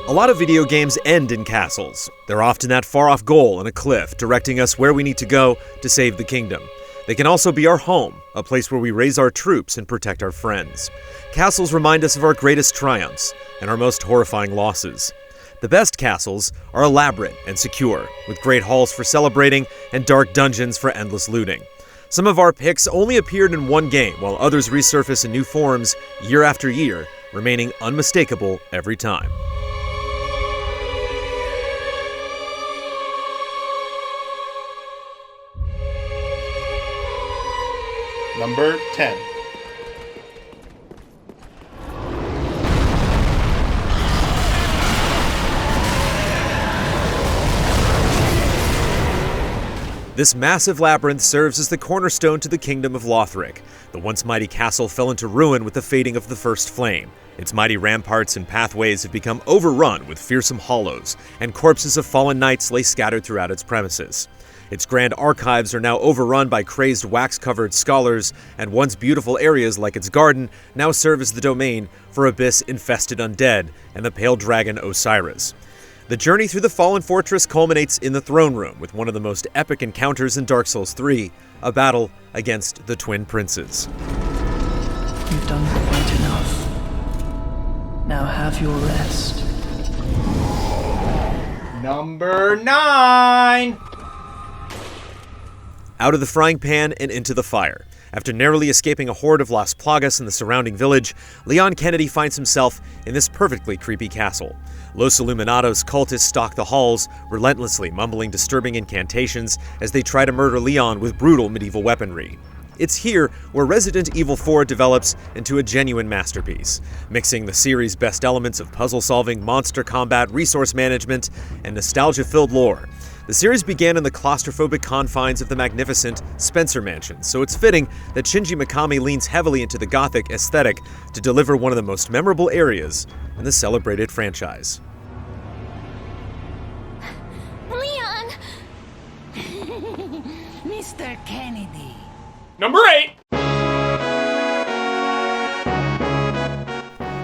A lot of video games end in castles. They're often that far-off goal on a cliff, directing us where we need to go to save the kingdom. They can also be our home, a place where we raise our troops and protect our friends. Castles remind us of our greatest triumphs and our most horrifying losses. The best castles are elaborate and secure, with great halls for celebrating and dark dungeons for endless looting. Some of our picks only appeared in one game, while others resurface in new forms year after year, remaining unmistakable every time. Number 10. This massive labyrinth serves as the cornerstone to the kingdom of LOTHRIC. The once mighty castle fell into ruin with the fading of the first flame. Its mighty ramparts and pathways have become overrun with fearsome hollows, and corpses of fallen knights lay scattered throughout its premises. Its grand archives are now overrun by crazed wax-covered scholars, and once beautiful areas like its garden now serve as the domain for abyss-infested undead and the pale dragon Osiris. The journey through the fallen fortress culminates in the throne room with one of the most epic encounters in Dark Souls 3, a battle against the Twin Princes. You've done quite enough. Now have your rest. Number 9! Out of the frying pan and into the fire. After narrowly escaping a horde of Las Plagas in the surrounding village, Leon Kennedy finds himself in this perfectly creepy castle. Los Illuminados cultists stalk the halls, relentlessly mumbling disturbing incantations as they try to murder Leon with brutal medieval weaponry. It's here where Resident Evil 4 develops into a genuine masterpiece, mixing the series' best elements of puzzle solving, monster combat, resource management, and nostalgia-filled lore. The series began in the claustrophobic confines of the magnificent Spencer Mansion, so it's fitting that Shinji Mikami leans heavily into the Gothic aesthetic to deliver one of the most memorable areas in the celebrated franchise. Leon! Mr. Kennedy. Number 8!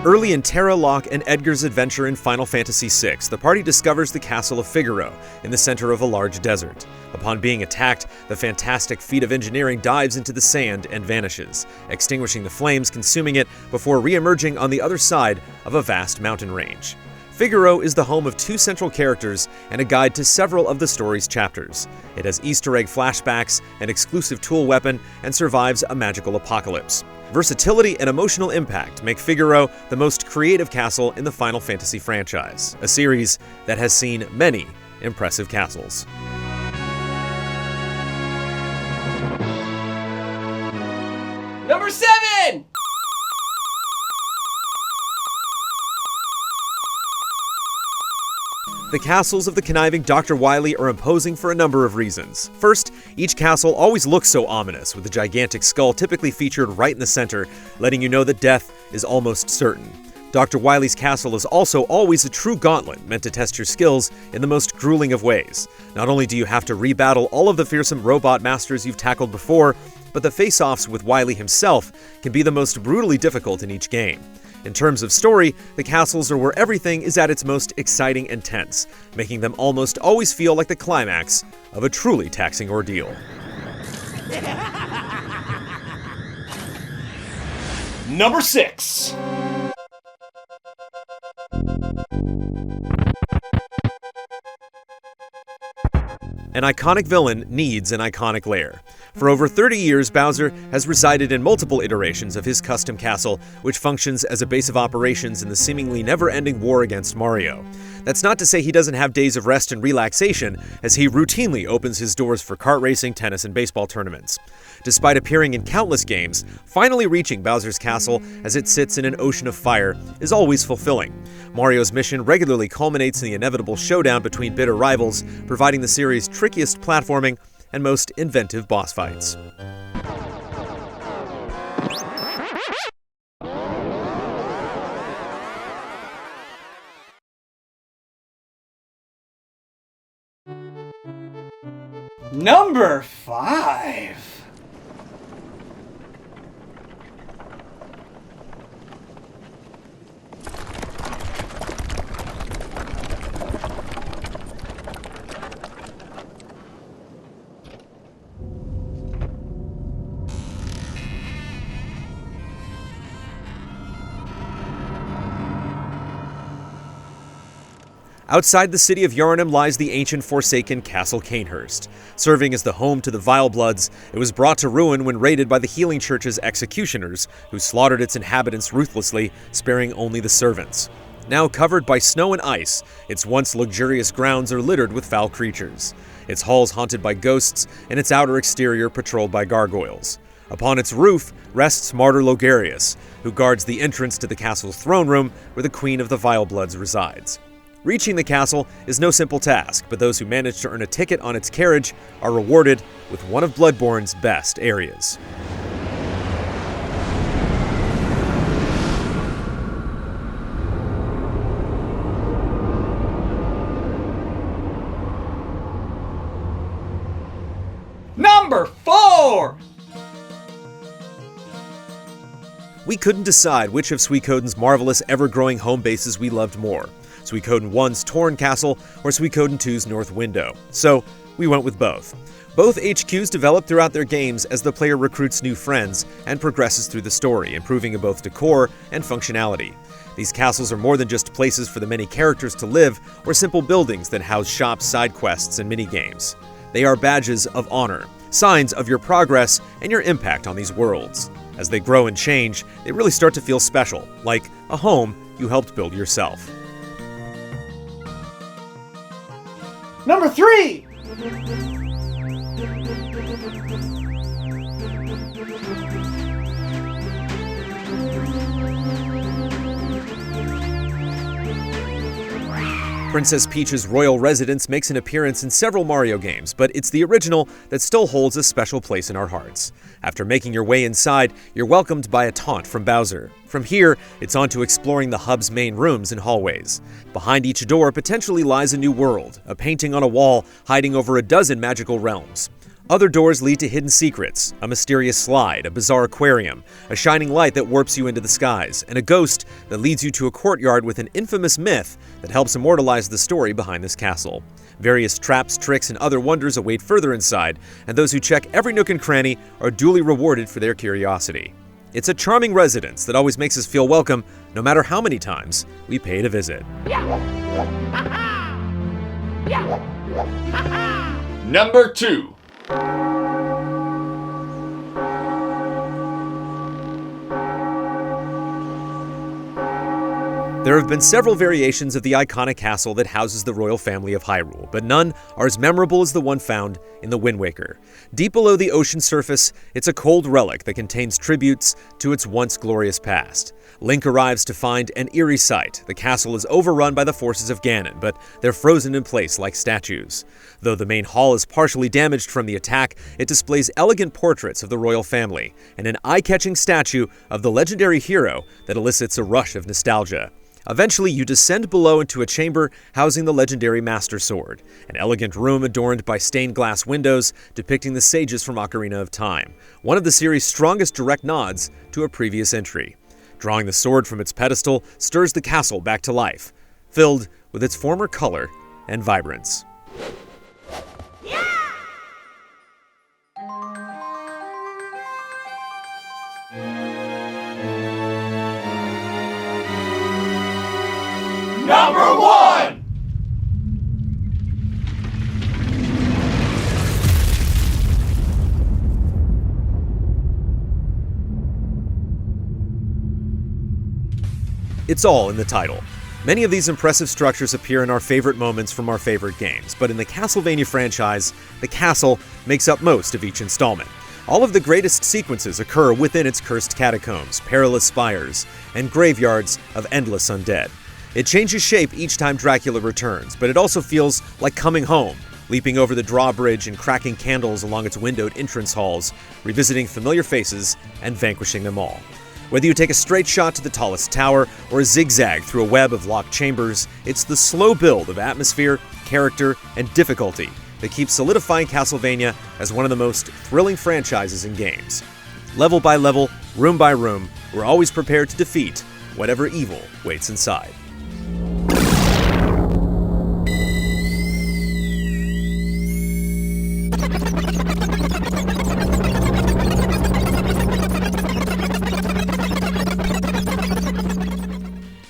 Early in Terra, Locke, and Edgar's adventure in Final Fantasy VI, the party discovers the castle of Figaro in the center of a large desert. Upon being attacked, the fantastic feat of engineering dives into the sand and vanishes, extinguishing the flames consuming it before re-emerging on the other side of a vast mountain range. Figaro is the home of 2 central characters and a guide to several of the story's chapters. It has Easter egg flashbacks, an exclusive tool weapon, and survives a magical apocalypse. Versatility and emotional impact make Figaro the most creative castle in the Final Fantasy franchise, a series that has seen many impressive castles. Number 7! The castles of the conniving Dr. Wily are imposing for a number of reasons. First, each castle always looks so ominous, with the gigantic skull typically featured right in the center, letting you know that death is almost certain. Dr. Wily's castle is also always a true gauntlet meant to test your skills in the most grueling of ways. Not only do you have to rebattle all of the fearsome robot masters you've tackled before, but the face-offs with Wily himself can be the most brutally difficult in each game. In terms of story, the castles are where everything is at its most exciting and tense, making them almost always feel like the climax of a truly taxing ordeal. Number 6. An iconic villain needs an iconic lair. For over 30 years, Bowser has resided in multiple iterations of his custom castle, which functions as a base of operations in the seemingly never-ending war against Mario. That's not to say he doesn't have days of rest and relaxation, as he routinely opens his doors for kart racing, tennis, and baseball tournaments. Despite appearing in countless games, finally reaching Bowser's castle as it sits in an ocean of fire is always fulfilling. Mario's mission regularly culminates in the inevitable showdown between bitter rivals, providing the series' trickiest platforming and most inventive boss fights. Number 5. Outside the city of Yharnam lies the ancient forsaken Castle CAINHURST. Serving as the home to the WILY'S, it was brought to ruin when raided by the Healing Church's executioners, who slaughtered its inhabitants ruthlessly, sparing only the servants. Now covered by snow and ice, its once luxurious grounds are littered with foul creatures. Its halls haunted by ghosts, and its outer exterior patrolled by gargoyles. Upon its roof rests Martyr Logarius, who guards the entrance to the castle's throne room where the Queen of the Vilebloods resides. Reaching the castle is no simple task, but those who manage to earn a ticket on its carriage are rewarded with one of Bloodborne's best areas. Number 4! We couldn't decide which of Suikoden's marvelous ever-growing home bases we loved more, Suikoden 1's Toran Castle or Suikoden 2's North Window, so we went with both. Both HQs develop throughout their games as the player recruits new friends and progresses through the story, improving in both decor and functionality. These castles are more than just places for the many characters to live or simple buildings that house shops, side quests, and minigames. They are badges of honor, signs of your progress and your impact on these worlds. As they grow and change, they really start to feel special, like a home you helped build yourself. Number 3! Princess Peach's royal residence makes an appearance in several Mario games, but it's the original that still holds a special place in our hearts. After making your way inside, you're welcomed by a taunt from Bowser. From here, it's on to exploring the hub's main rooms and hallways. Behind each door potentially lies a new world, a painting on a wall hiding over a dozen magical realms. Other doors lead to hidden secrets, a mysterious slide, a bizarre aquarium, a shining light that warps you into the skies, and a ghost that leads you to a courtyard with an infamous myth that helps immortalize the story behind this castle. Various traps, tricks, and other wonders await further inside, and those who check every nook and cranny are duly rewarded for their curiosity. It's a charming residence that always makes us feel welcome, no matter how many times we pay to visit. Number 2. There have been several variations of the iconic castle that houses the royal family of Hyrule, but none are as memorable as the one found in the Wind Waker. Deep below the ocean surface, it's a cold relic that contains tributes to its once glorious past. Link arrives to find an eerie sight. The castle is overrun by the forces of Ganon, but they're frozen in place like statues. Though the main hall is partially damaged from the attack, it displays elegant portraits of the royal family and an eye-catching statue of the legendary hero that elicits a rush of nostalgia. Eventually, you descend below into a chamber housing the legendary Master Sword, an elegant room adorned by stained glass windows depicting the sages from Ocarina of Time, one of the series' strongest direct nods to a previous entry. Drawing the sword from its pedestal stirs the castle back to life, filled with its former color and vibrance. Number 1! It's all in the title. Many of these impressive structures appear in our favorite moments from our favorite games, but in the Castlevania franchise, the castle makes up most of each installment. All of the greatest sequences occur within its cursed catacombs, perilous spires, and graveyards of endless undead. It changes shape each time Dracula returns, but it also feels like coming home, leaping over the drawbridge and cracking candles along its windowed entrance halls, revisiting familiar faces and vanquishing them all. Whether you take a straight shot to the tallest tower or a zigzag through a web of locked chambers, it's the slow build of atmosphere, character, and difficulty that keeps solidifying Castlevania as one of the most thrilling franchises in games. Level by level, room by room, we're always prepared to defeat whatever evil waits inside.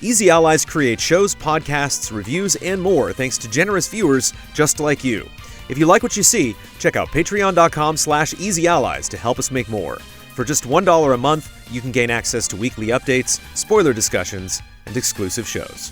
Easy Allies create shows, podcasts, reviews, and more thanks to generous viewers just like you. If you like what you see, check out patreon.com/easyallies to help us make more. For just $1 a month, you can gain access to weekly updates, spoiler discussions, and exclusive shows.